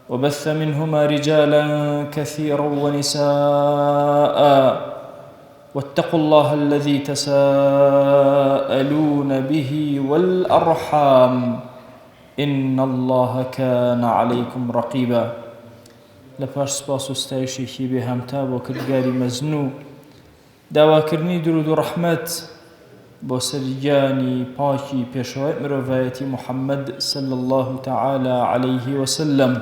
وبث منهما رجالا كثيرا ونساء، واتقوا الله الذي تساءلون به والأرحام إن الله كان عليكم رقيبا. لپاش سپاس و ستایشێکی بێهامتا بۆ کردگاری مەزنوو، داواکردنی درود و ڕەحمەت بۆ سەرگیانی پاکی پێشەوای مرۆڤایەتی محەممەد صلی الله تعالى عليه وسلم.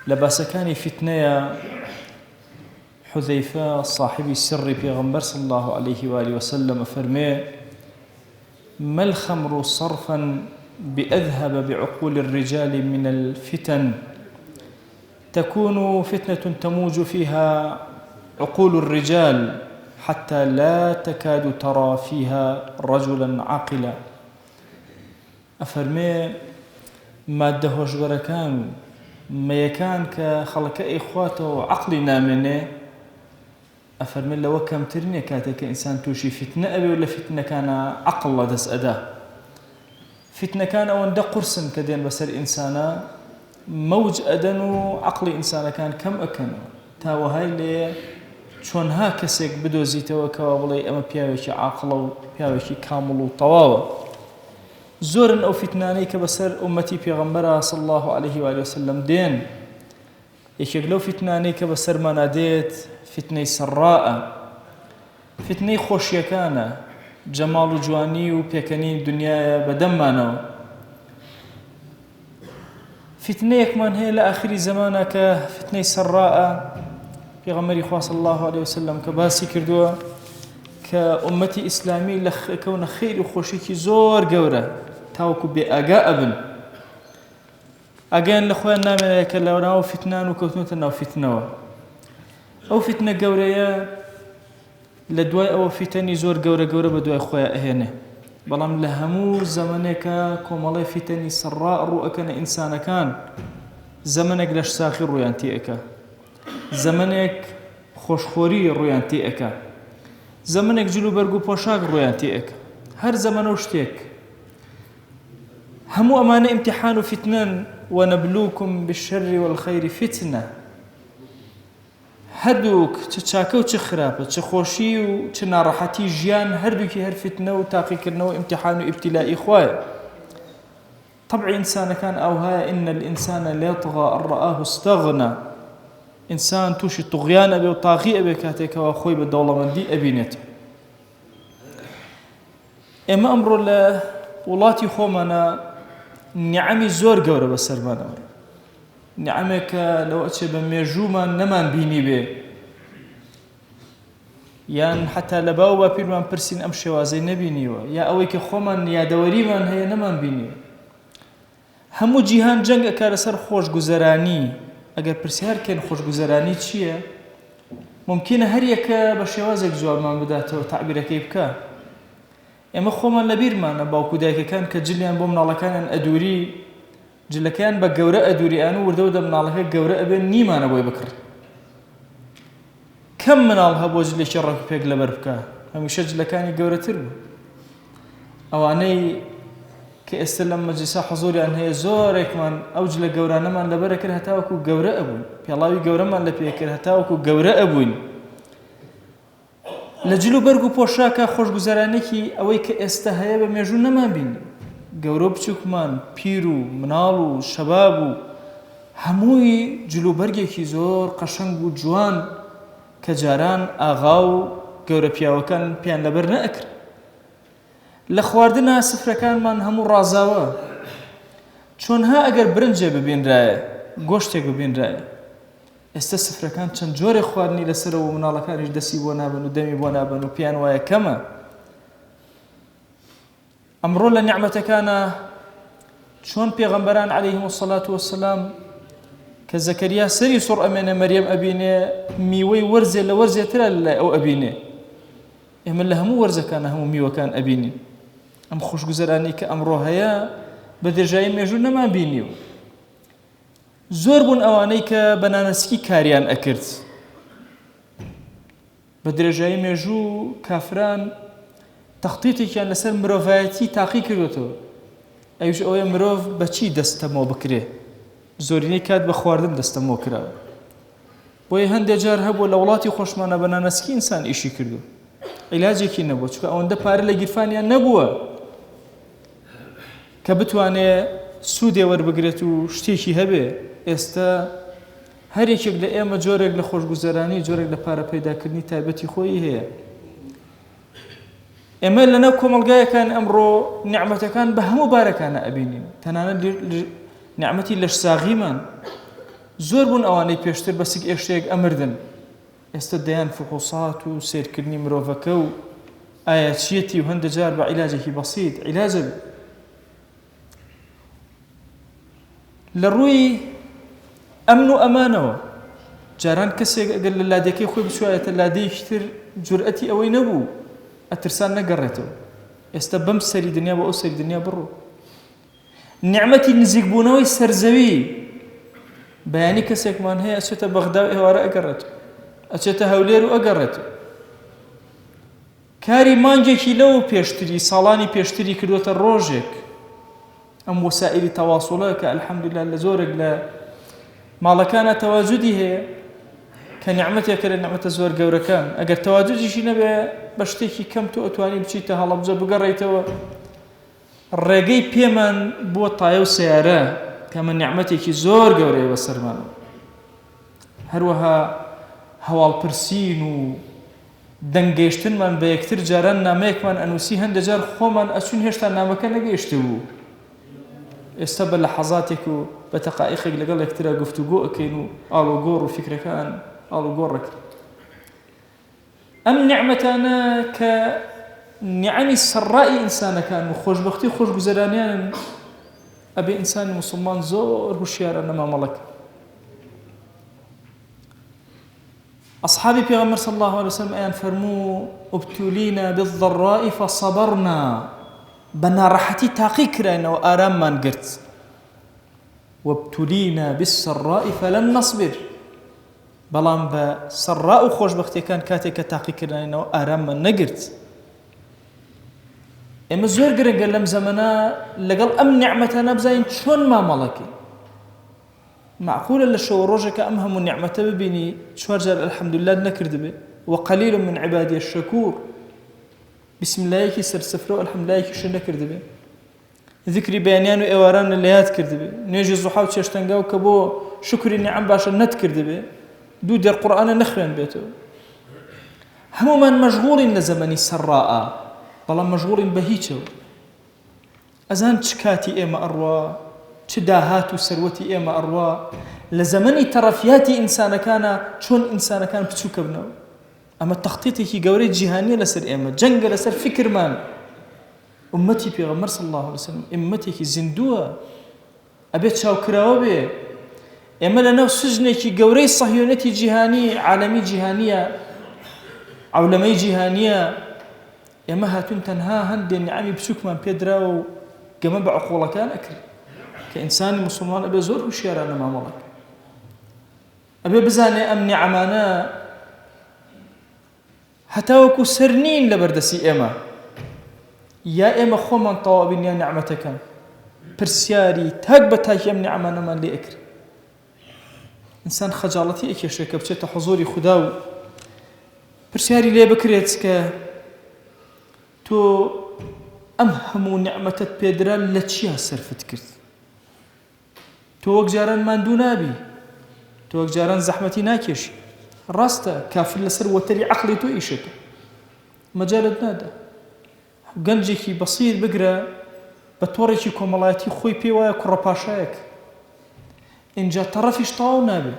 لە باسەکانی فتنەیە حذەیفە صاحبی سری پێغەمبەر صلی الله عليه وآله وسلم فەرمێ: ما الخمر صرفا بأذهب بعقول الرجال من الفتن، تكون فتنة تموج فيها عقول الرجال حتى لا تكاد ترى فيها رجلا عاقلا. أفرمي مادة هۆشبەرەکان مەیەکان کە خەڵکە ئەیخواتەوە و عەقڵی نامێنێ، ئەفەرمێ لەوە کەمتر نییە کاتێک کە ئینسان تووشی فتنە ئەبێ و لە فتنەکانە عەقڵ لەدەست ئەدا. فتنەکان ئەوەندە قورسن کە دێن بەسەر ئینسانە، مەوج ئەدەن و عەقڵی ئینسانەکان کەم ئەکەنەوە، تاوەهای لێ چۆنها کەسێک بدۆزیتەوە کەوا بڵێ ئەمە پیاوێکی عاقڵە و پیاوێکی کامڵ و تەواوە. زۆرن ئەو فتنانەی کە بەسەر ئومەتی پێغەمبەرە صلی الله عليه وآله وسلم دێن. یەکێک لەو فتنانەی کە بەسەرمانە دێت فتنەی سەڕائە، فتنەی خۆشیەکانە، جەماڵ و جوانی و پێکەنی دنیاە بەدەممانەوە. فتنەیەکمان هەیە لە ئاخری زەمانە کە فتنەی سەڕائە. پێغەمبەری خوا صلی الله عليه وسلم کە باسی کردووە کە ئومەتی ئیسلامی لە کەونە خەیر و خۆشیێکی زۆر گەورە تاوەکو بێ ئاگا ئەبن، ئاگیان لە خۆیان نامێنێت کە لە ناو فتنان و کەوتنەوەتە ناو فتنەوە. ئەو فتنە گەورەیە لە دوای ئەوە فتەنی زۆر گەورە گەورە بە دوای خۆیان ئەهێنێ، بەڵام لە هەموو زەمانێکە کۆمەڵی فتەنی سەڕاء ڕوو ئەکەنە ئینسانەکان. زەمانێک لەش ساخی ڕوویان تێ ئەکا، زەمانێک خۆشخۆری ڕوویان تێ ئەکا، زەمانێک جلو بەرگ و پۆشاک ڕوویان تێ ئەکا. هەر زەمانە و شتێک هەموو ئەمانە ئیمتیحان و فتنەن. وەنەبلوکم بالشەر والخەیر فتنە. هەردووک چ چاکە و چ خراپە، چ خۆشی و چ ناڕەحەتی ژیان، هەردووکی هەر فتنە و تاقیکردنەوە ئیمتیحان و ئیبتیلائی خوایە. طبعی ئینسانەکان ئەوهایە: ئین الئینسانە لەیەطغا ئەن ڕەئاه استەغنا. ئینسان تووشی توغیان ئەبێ و تاغی ئەبێ کاتێکەوە خۆی بە دەوڵەمەندی ئەبینێت. ئێمە ئەمڕۆ لە وڵاتی خۆمانە نیعەمی زۆر گەورە بەسەرمانەوە، نیعەمێکە لەوە ئەچێ بە مێژوومان نەمان بینی بێ، یان حتا لە باو باپیرمان پرسین ئەم شێوازەی نەبینیوە، یا ئەوەی کە خۆمان یادەوەریمان هەیە نەمان بینیوە. هەموو جیهان جەنگ ئەکا لەسەر خۆشگوزەرانی. ئەگەر پرسیارکەن خۆشگوزەرانی چییە، ممکنە هەر یەکە بە شێوازێک جوابمان بداتەوە، تعبیرەکەی بکە. ئێمە خۆمان لە بیرمانە باوکو دایکەکان کە جلیان بۆ مناڵەکانیان ئەدووری، جلەکەیان بە گەورە ئەدووریان و وردەوردە مناڵەکە گەورە ئەبێن نیمانە بۆی بکڕن. کەم مناڵ هەبوو جلێکی ڕەگ پێک لەبەر بکە، هەمیشە جلەکانی گەورەتر بوو. ئەوانەی کە ئێستا لەم مەجلیسە حەزوریان هەیە زۆرێکمان ئەو جلە گەورانەمان لەبەرە کرد هەتاوەکو گەورە ئەبوون، پێڵاوی گەورەمان لە پێ کرد هەتاوەکو گەورە ئەبووین. لە جلو بەرگ و پۆشاکە خۆشگوزەرانێکی ئەوەی کە ئێستا هەیە بە مێژوو نەمان بینی. گەورە و بچووکمان، پیر و مناڵ و شەباب و هەمووی جلو بەرگێکی زۆر قەشەنگ و جوان کە جاران ئاغا و گەورە پیاوەکان پیان لەبەر نەئەکرد. لە خواردنە سفرەکانمان هەموو ڕازاوە. چۆنها ئەگەر برنجێ ببینرایە، گۆشتێک ببینرایە، ئێستا سفرەکان چەند جۆرێ خواردنی لەسەرەوە و مناڵەکانیش دەسی بۆ نابن و دەمی بۆ نابن و پیان وایە کەمە. ئەمڕۆ لە نیعمەتەکانە چۆن پێغەمبەران عەلەیهیمو الصەلاة وەسسەلام کە زەکەریا سەری سوڕ ئەمێنێ مەریەم ئەبینێ، میوەی وەرزێ لە وەرزێترە لە ئەو ئەبینێ. ئێمە لە هەموو وەرزەکانە هەموو میوەکان ئەبینین. ئەم خۆشگوزەرانی کە ئەمڕۆ هەیە بە درێژایی مێژوو نەمان بینیوە. زۆر بوون ئەوانەی کە بەنانەسکی کاریان ئەکرد. بە درێژایی مێژوو کافران تەخطیتێکیان لەسەر مرۆڤایەتی تاقی کردوتەوە. ئەویش ئەوەیە مرۆڤ بەچی دەستەمەوە بکرێ. زۆرینەی کات بە خواردن دەستەمەوە کراوە بۆیە هەندێک جار هەبوو لە وڵاتی خۆشمانە بە نانەسکی ئینسان ئیشی کردو عیلاجێکی نەبووە چونکە ئەوەندە پارە لە گیرفانیان نەبووە کە بتوانێت سوودێ وەربگرێت و شتێکی هەبێ. ئێستا هەرێکێک لە ئێمە جۆرێک لە خۆشگوزەرانی جۆرێک لە پارە پەیداکردنی تایبەتی خۆی هەیە. ئێمە لەناو کۆمەلگایەکان ئەمڕۆ نیعمەتەکان بە هەموو بارەکانە ئەبینین تەنانەت نیعمەتی لەش ساغیمان زۆر بوون ئەوانەی پێشتر بەسک ئێشتەیەک ئەمردن ئێستا دەیان فحوسات و سیرکردنی مرۆڤەکە و ئایەتچیەتی و هەندێک جار بە عیلاجێکی بەسیط عیلاجە لە ڕووی ئەمن و ئەمانەوە. جاران کەسێک ئەگەر لە لادەکەی خۆی بچوایەتە لادەیەکی تر جورئەتی ئەوەی نەبوو ئەترسان نەگەڕێتەوە. ئێستا بەم سەری دنیا بە ئەو سەری دنیا بڕۆ. نیعمەتی نزیکبوونەوەی سەرزەوی بەیانی کەسێکمان هەیە ئەچێتە بەغدا و ئێوارە ئەگەڕێتەوە ئەچێتە هەولێر و ئەگەڕێتەوە. کاری مانگێکی لەو پێشتری ساڵانی پێشتری کردوتە ڕۆژێک ئەم وەسائلی تەواصولە کە ئەلحەمدوللا لە زۆرێک لە ماڵەکانە تەواجودی هەیە کە نیعمەتێکە لە نیعمەتە زۆر گەورەکان. ئەگەر تەواجودیشی نەبێ بە شتێکی کەم تۆ ئەتوانی بچیتە هەڵەبجە بگەڕێیتەوە. ڕێگەی پێمان بۆ تایە و سیارە کە ئەمە نیعمەتێکی زۆر گەورەیە بەسەرمانەوە. هەروەها هەواڵپرسین و دەنگەیشتنمان بە یەکتر جاران نامەیەکمان ئەنووسی هەندێک جار خۆمان ئەچوون هێشتا نامەکە نەگەیشتە بوو. ئێستا بە لەحەزاتێک و بە تەقائیقێک لەگەڵ یەکترا گفتوگۆ ئەکەین و ئاڵوگۆڕ و فکرەکان ئاڵوگۆڕەکەین. ئەم نیعمەتانە کە نیعەمی سەڕائی ئینسانەکان و خۆشبەختی خۆشگوزەرانیانن ئەبێ ئینسانی موسڵمان زۆر هوشیارە نەمامەڵەکە. أصحابي پیغمبر صلى الله عليه وسلم أيان فرمو ابتلينا بالضراء فصبرنا بنا راحتي تاقي كرينا وآرام من قرت وابتلينا بالسراء فلن نصبر بلان بسراء خوش بختي كان كاتيك تاقي كرينا وآرام من نقرت. اما زور قرن قال لهم زمنا لقل أم نعمتنا بزاين شون ما ملكي معقولة لشو روجك أمهم النعمة ببيني شوارجال الحمد لله نكرد به وقليل من عبادي الشكور بسم الله يكي سرسفرو الحمد لله يكي شو نكرد به ذكري بيانيان وإواران اللي هاتكرد به نيجي الزحاو تشتنقاو كبو شكري نعم باشا نتكرد به دو دير القرآن نخوان بيتو همو من مشغولين لزمني سراء بلا مشغولين بهيتو أزان تشكاتي إيما أروى چداهات و سروەتی ئێمە ئەڕوا لە زەمەنی تەڕەفیاتی ئینسانەکانە چۆن ئینسانەکان بچووکە بنەوە. ئەمە تەخطیطێکی گەورەی جیهانیە لەسەر ئێمە جەنگە لەسەر فکرمان. ئومەتی پێغەمبەر صلی الله عليه وسلم ئومەتێکی زیندووە ئەبێت چاوکراوە بێ. ئێمە لەناو سژنێکی گەورەی سەهیۆنەتی جیهانی عالەمی جیهانیە عەولەمەی جیهانیە ئێمە هاتوون تەنها هەندێک نیعەمی بچووکمان پێدراوە و گەمە بە عقوڵەکان ئەکرد. كإنسان مسلمان أبي زور وشيرانا ما ملك أبي بزاني أم نعمانا حتى وكو سرنين لبردسي إما يا إما خومن طوابين يا نعمتك برسياري تاك أم نعمانا من لي أكر إنسان خجالتي إكي شركة بشيت حضوري خداو برسياري لي بكريتك تو أمهمو نعمتت بيدران لتشيها سرفت كرت تو وەک جاران ماندوو نابی تو وەک جاران زەحمەتی ناکێشی ڕاستە کافر لەسەر وەتەری عەقڵی تۆ ئیشەکە مەجالت نادا. گەنجێکی بەسیط بگرە بە تۆڕێکی کۆمەڵایەتی خۆی پێ وایە کوڕەپاشایەک ئینجا تەڕەفیش تەواو نابێ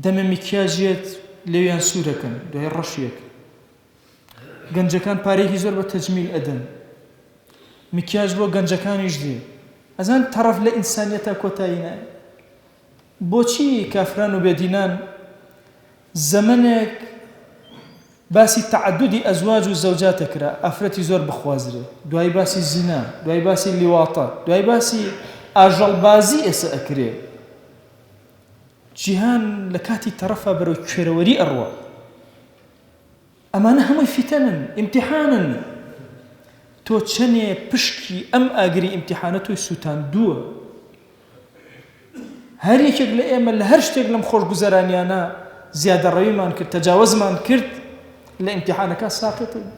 دەمە میکیاژێت لێویان سوورەکەن دوای ڕەشیەک گەنجەکان پارەیەکی زۆر بە تەجمیل ئەدەن میکیاژ بۆ گەنجەکانیش دێ. ئەزان تەڕەف لە ئینسانیەتە کۆتایی نایە. بۆچی کافران و بێدینان زەمنێک باسی تەعەدودی ئەزواج و زەوجاتە کرا ئافرەتی زۆر بخوازرێ دوای باسی زینا دوای باسی لیواتە دوای باسی ئاژەڵبازی ئێستا ئەکرێ. جیهان لە کاتی تەڕەفە بەرەو کوێرەوەری ئەڕوا. ئەمانە هەمووی فیتەنن ئیمتیحانن. تۆ چەنێ پشکی ئەم ئاگری ئیمتیحانە تۆی سووتاندووە هەر یەکێک لە ئێمە لە هەر شتێک لەم خۆشگوزەرانیانە زیادەڕەویمان کرد تەجاوزمان کرد لە ئیمتیحانەکە ساقطین.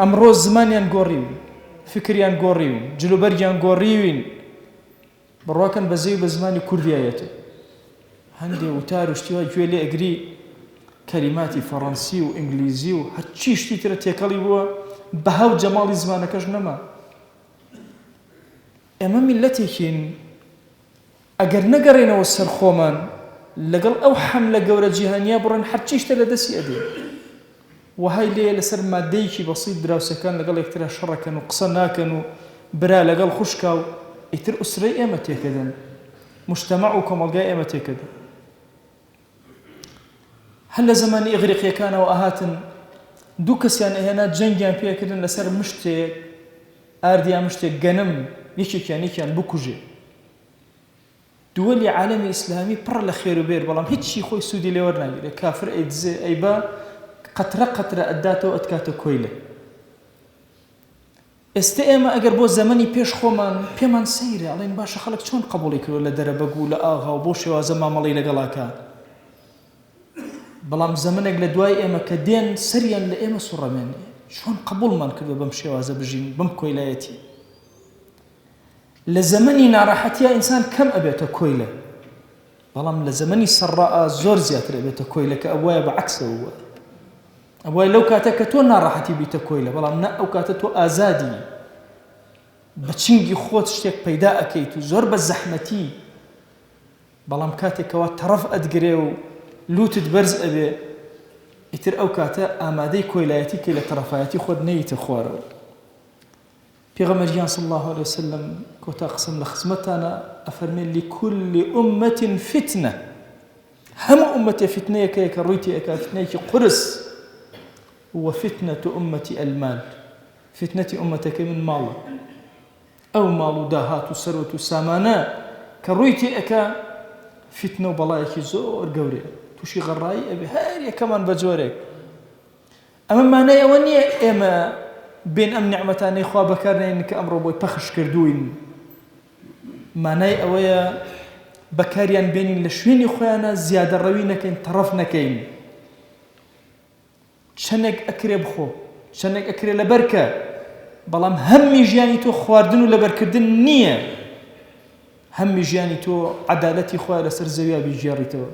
ئەمڕۆ زمانیان گۆڕیون، فکریان گۆڕیون، جلوبەرگیان گۆڕیوین، بڕواکەن بەزەی بە زمانی کوردیایەتە. هەندێک وتار و شتیوای گوێ لێ ئەگری کەلیماتی فەڕەنسی و ئینگلیزی و هەرچی شتی ترە تێکەڵی بووە بەها و جەماڵی زمانەکەش نەما. ئێمە میلەتێکین ئەگەر نەگەڕێنەوە سەر خۆمان لەگەڵ ئەو حەملە گەورە جیهانیا بڕێن هەرچی شتە لە دەستی ئەدێ. وهەی لێ لەسەر مادەیەکی بەسیط دراوسەکان لەگەڵ یەکترا شەڕەکەن و قسە ناکەن و برا لەگەڵ خوشکا و ئیتر ئوسرەی ئێمە تێکەدەن، مجتەمەع و کۆمەڵگای ئێمە تێکەدەن. هەر لە زمانی ئیغریقیەکانەوە ئاهاتن دوو کەسیان ئەهێنا جەنگیان پێکردن لەسەر مشتێک، ئاردیان مشتێک گەنم یەکێکیان یەکیان بکوژێ. دووەلی عالەمی ئیسلامی پڕ لە خێر و بێر، بەڵام هیچی خۆی سوودی لێ وەرناگیرێت. کافر ئەیدزێ ئەیبا قەترە قەترە ئەداتەوە ئەتکاتە کۆیلە. ئێستا ئێمە ئەگەر بۆ زەمەنی پێش خۆمان پێمان سەیرە ئەڵێن باشە خەڵک چۆن قبوڵی کردووە لە دەرەبەگ و لە ئاغا و بۆ شێوازە مامەڵەی لەگەڵاکە، بەڵام زەمنێک لە دوای ئێمە کە دێن سەریان لە ئێمە سوڕەمێنێ چۆن قبوڵمان کردووە بەم شێوازە بژین بەم کۆیلایەتی. لە زەمەنی ناڕەحەتیە ئینسان کەم ئەبێتە کۆیلە، بەڵام لە زەمەنی سەرڕائە زۆر زیاتر ئەبێتە کۆیلە کە ئەوایە بەعەکسەوە. ئەوای لەو کاتە کە تۆ ناڕەحەتی بیتە کۆیلە، بەڵام نە ئەو کاتە تۆ ئازادی بە چنگی خۆت شتێک پەیدا ئەکەیت و زۆر بە زەحمەتی، بەڵام کاتێکەوە تەڕەف ئەدگرێ و لوتت بەرز ئەبێ ئیتر ئەو کاتە ئامادەی کۆیلایەتی کە لە تەڕەفایەتی خۆت نەیتە خوارەوە. پێغەمبەریان صلی الله عليه وسلم کۆتا قسم لە خزمەتانە ئەفەرمێ لكل أمة فتنة، هەموو ئومەتێ فتنەیەکەیە کە ڕووی تێئەکا، فتنەیەکی قرس. وفتنة أمتي المال، فتنة أمتك من مال أو مال داهات وسروة سامانة كرويتي أكا فتنة وبلايك زور قوري توشي غراي أبي هاي كمان بجورك. أما معناه أوني إما بين أم نعمتان إخوة بكرنا إنك أمر بوي بخش كردوين، معناه أويا بكاريان بين لشوين إخوانا زيادة روينا كين طرفنا كين شنك أكري بخو شنك أكري لبركة، بلام همي جياني تو خواردن ولبركردن نية، همي جياني تو عدالتي خواه لسر زويا بيجياري تو،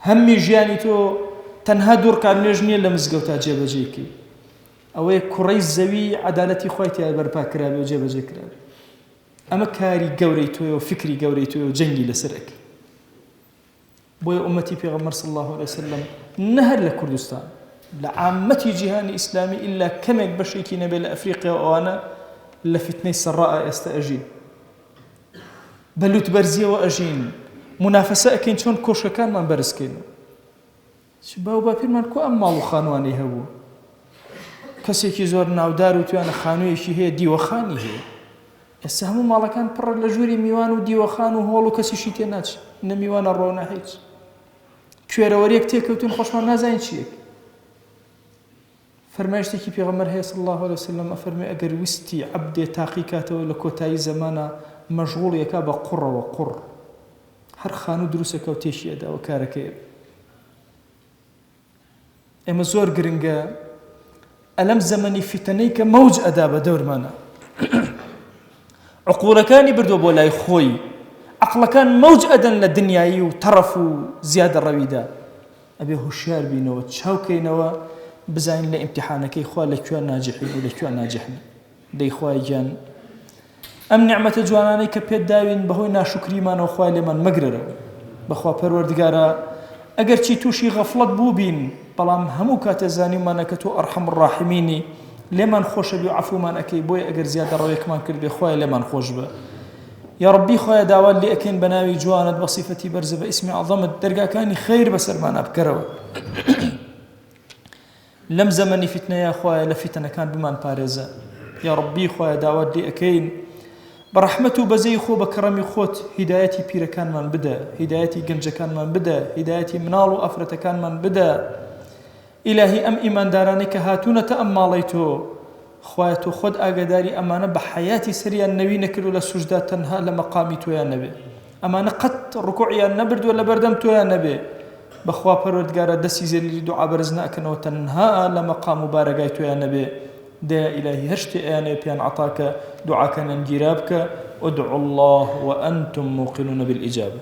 همي جياني تو تنها دور كار نجنية لمزقوتا جيبا جيكي أوه كوري الزوي عدالتي خواه تيا بربا كرابي وجيبا جي كرابي. أما كاري قوري تو وفكري قوري تو وجنجي لسرك. بويا أمتي بيغمر صلى الله عليه وسلم نهر لكردستان لعامة جهان إسلامي إلا كم يكبشيكي نبي لأفريقيا وأنا لفتني سراء يستأجين بلوت برزية وأجين منافسة أكين شون كوشة كان من برسكين شباو بابير من كو أمالو خانواني هبو كسيكي زور ناودارو توانا خانويشي هي ديوخاني هي السهمو مالا كان برر لجوري ميوانو ديوخانو هولو كسيشي تيناتش نميوان الرونا هيتش كويرا وريك تيكوتون خوشمان نازاين شيك. فرماشتكي پیغمبر هي صلى الله عليه وسلم أفرمي أجر وستي عبد تحقيقاته ولا كوتاي زمانه مشغول يكاب قر وقر هر خانو دروسك وتيشي أدا وكارك إما زور قرنجا ألم زمني فتنيك موج أدا بدور مانا عقول كان بردو بولاي خوي عقل كان موج أدا للدنيا وطرف زيادة رويدا أبي هشيار بينو وتشاوكينو بزاين لامتحانك إخوة لكوا ناجحين ولكوا ناجحين دي إخوة جان أم نعمة جواناني كبيت داوين بهوي ناشكري ما نوخوا لمن مقرر بخوا پروردگارا اگر چی توشي غفلت بوبين بلام همو كاتزاني ما نكتو أرحم الراحميني لمن خوش بي عفو ما نكي بوي اگر زيادة رويك ما كرد بخوا لمن خوش به يا ربي خويا داوال لي أكين بناوي جواند بصفتي برز باسمي عظمت درقا كاني خير بسر ما نبكروا لم زمني فتنة يا أخويا لفتنة كان بمان بارزة يا ربي خويا داود لي أكين برحمته بزي خو بكرمي خوت هدايتي بير كان من بدا هدايتي جنجة كان من بدا هدايتي منالو أفرة كان من بدا إلهي أم إيمان دارانك هاتونا تأماليتو خواتو خد أقداري أمانة بحياتي سريا النبي نكرو للسجدات تنها لمقامي تو يا نبي ئەمانە قەت ڕکوعیان نەبرد ولا بەردەم تۆیان نەبێ بەخوا پەروەردگارە دەستی زێری دوعا بەرز ناکەنەوە تەنها لە مەقام و بارەگای تۆیان نەبێ دەیا ئیلاهی هەر شتێ ئەیانێ پێیان عەتاکە دوعاکەنەن گیرا بکە ادعوا الله وأنتم موقنون بالإجابة.